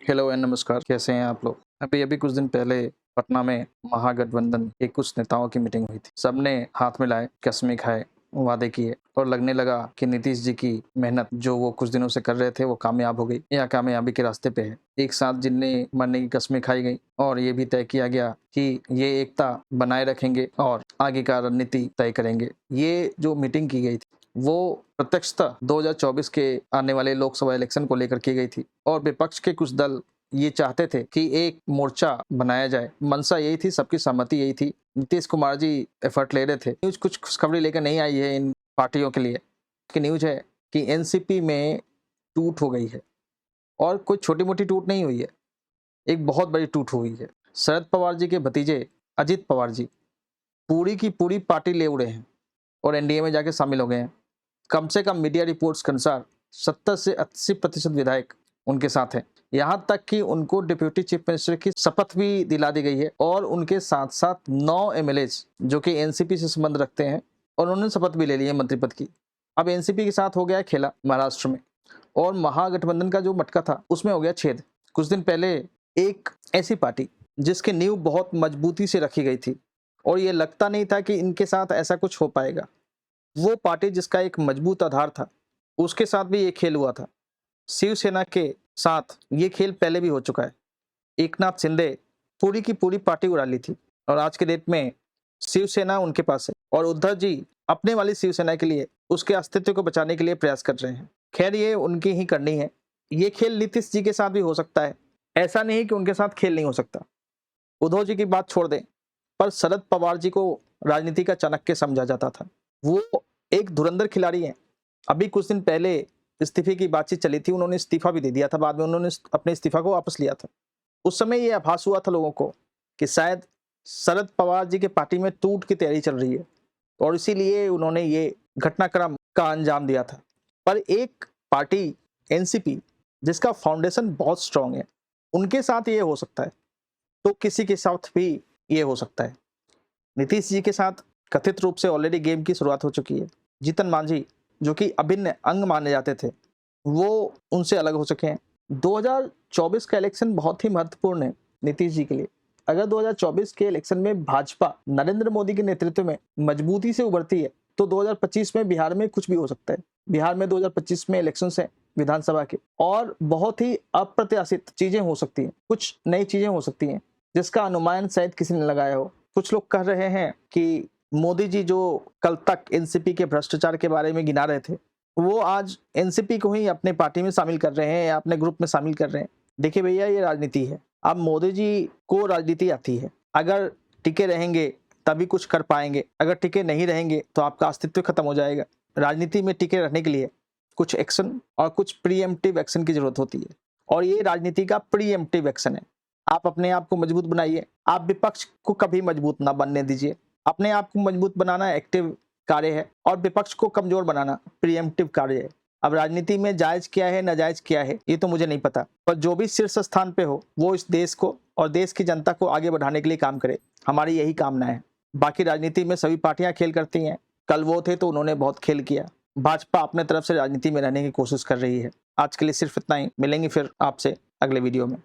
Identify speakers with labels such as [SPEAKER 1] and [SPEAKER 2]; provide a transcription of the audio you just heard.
[SPEAKER 1] Hello and नमस्कार, कैसे हैं आप लोग? अभी अभी कुछ दिन पहले पटना में महागठबंधन के कुछ नेताओं की मीटिंग हुई थी। सबने हाथ मिलाए, कस्में खाए, वादे किए और लगने लगा कि नीतीश जी की मेहनत जो वो कुछ दिनों से कर रहे थे वो कामयाब हो गई या कामयाबी के रास्ते पे है। एक साथ जिनने मरने की कस्में खाई गई और ये भी तय किया गया कि ये एकता बनाए रखेंगे और आगे का रणनीति तय करेंगे। ये जो मीटिंग की गई थी वो प्रत्यक्षतः 2024 के आने वाले लोकसभा इलेक्शन को लेकर की गई थी और विपक्ष के कुछ दल ये चाहते थे कि एक मोर्चा बनाया जाए। मंशा यही थी, सबकी सहमति यही थी। नीतीश कुमार जी एफर्ट ले रहे थे। न्यूज़ कुछ खुशखबरी लेकर नहीं आई है इन पार्टियों के लिए। कि न्यूज़ है कि एनसीपी में टूट हो गई है और कोई छोटी-मोटी टूट नहीं हुई है, एक बहुत बड़ी टूट हुई है। शरद पवार जी के भतीजे अजित पवार जी पूरी की पूरी पार्टी ले उड़े हैं और एनडीए में जाके शामिल हो गए हैं। कम से कम मीडिया रिपोर्ट्स के अनुसार 70 से 80% विधायक उनके साथ हैं। यहाँ तक कि उनको डिप्यूटी चीफ मिनिस्टर की शपथ भी दिला दी गई है और उनके साथ-साथ 9 एमएलएज जो कि एनसीपी से संबंध रखते हैं और उन्होंने शपथ भी ले ली है मंत्री पद की। अब एनसीपी के साथ हो गया है खेला महाराष्ट्र में और महागठबंधन का जो मटका था उसमें हो गया छेद। कुछ दिन पहले एक ऐसी पार्टी जिसकी नींव बहुत मजबूती से रखी गई थी और ये लगता नहीं था कि इनके साथ ऐसा कुछ हो पाएगा। वो पार्टी जिसका एक मजबूत आधार था, उसके साथ भी ये खेल हुआ था। शिवसेना के साथ ये खेल पहले भी हो चुका है। एकनाथ शिंदे पूरी की पूरी पार्टी उड़ा ली थी और आज के डेट में शिवसेना उनके पास है और उद्धव जी अपने वाली शिवसेना के लिए उसके अस्तित्व को बचाने के लिए प्रयास कर रहे हैं। खैर ये उनकी ही करनी है। ये खेल नीतीश जी के साथ भी हो सकता है। ऐसा नहीं कि उनके साथ खेल नहीं हो सकता। उद्धव जी की बात छोड़ दें, पर शरद पवार जी को राजनीति का चाणक्य समझा जाता था। वो एक धुरंधर खिलाड़ी हैं। अभी कुछ दिन पहले इस्तीफे की बातचीत चली थी, उन्होंने इस्तीफा भी दे दिया था, बाद में उन्होंने अपने इस्तीफा को वापस लिया था। उस समय ये आभास हुआ था लोगों को कि शायद शरद पवार जी के पार्टी में टूट की तैयारी चल रही है और इसीलिए उन्होंने ये घटनाक्रम का अंजाम दिया था। पर एक पार्टी एनसीपी जिसका फाउंडेशन बहुत स्ट्रांग है, उनके साथ ये हो सकता है, तो किसी के साथ भी ये हो सकता है। नीतीश जी के साथ कथित रूप से ऑलरेडी गेम की शुरुआत हो चुकी है। जीतन मांझी जो कि अभिन्न अंग माने जाते थे, वो उनसे अलग हो चुके हैं। 2024 का इलेक्शन बहुत ही महत्वपूर्ण है नीतीश जी के लिए। अगर 2024 के इलेक्शन में भाजपा नरेंद्र मोदी के नेतृत्व में मजबूती से उभरती है, तो 2025 में बिहार में कुछ भी हो सकता है। बिहार में 2025 में इलेक्शंस हैं विधानसभा के और बहुत ही अप्रत्याशित चीजें हो सकती हैं, कुछ नई चीजें हो सकती हैं, जिसका अनुमान शायद किसी ने लगाया हो। कुछ लोग कह रहे हैं कि मोदी जी जो कल तक एनसीपी के भ्रष्टाचार के बारे में गिना रहे थे, वो आज एनसीपी को ही अपने पार्टी में शामिल कर रहे हैं या अपने ग्रुप में शामिल कर रहे हैं। देखिए भैया, ये राजनीति है। अब मोदी जी को राजनीति आती है। अगर टिके रहेंगे तभी कुछ कर पाएंगे, अगर टिके नहीं रहेंगे तो आपका अस्तित्व खत्म हो जाएगा। राजनीति में टिके रहने के लिए कुछ एक्शन और कुछ प्रीएम्प्टिव एक्शन की जरूरत होती है और ये राजनीति का प्रीएम्प्टिव एक्शन है। आप अपने आप को मजबूत बनाइए, आप विपक्ष को कभी मजबूत ना बनने दीजिए। अपने आप को मजबूत बनाना एक्टिव कार्य है और विपक्ष को कमजोर बनाना प्रीएम्प्टिव कार्य है। अब राजनीति में जायज क्या है नाजायज क्या है ये तो मुझे नहीं पता, पर जो भी शीर्ष स्थान पे हो वो इस देश को और देश की जनता को आगे बढ़ाने के लिए काम करे, हमारी यही कामना है। बाकी राजनीति में सभी पार्टियां खेल करती हैं। कल वो थे तो उन्होंने बहुत खेल किया। भाजपा अपने तरफ से राजनीति में रहने की कोशिश कर रही है। आज के लिए सिर्फ इतना ही। मिलेंगे फिर आपसे अगले वीडियो में।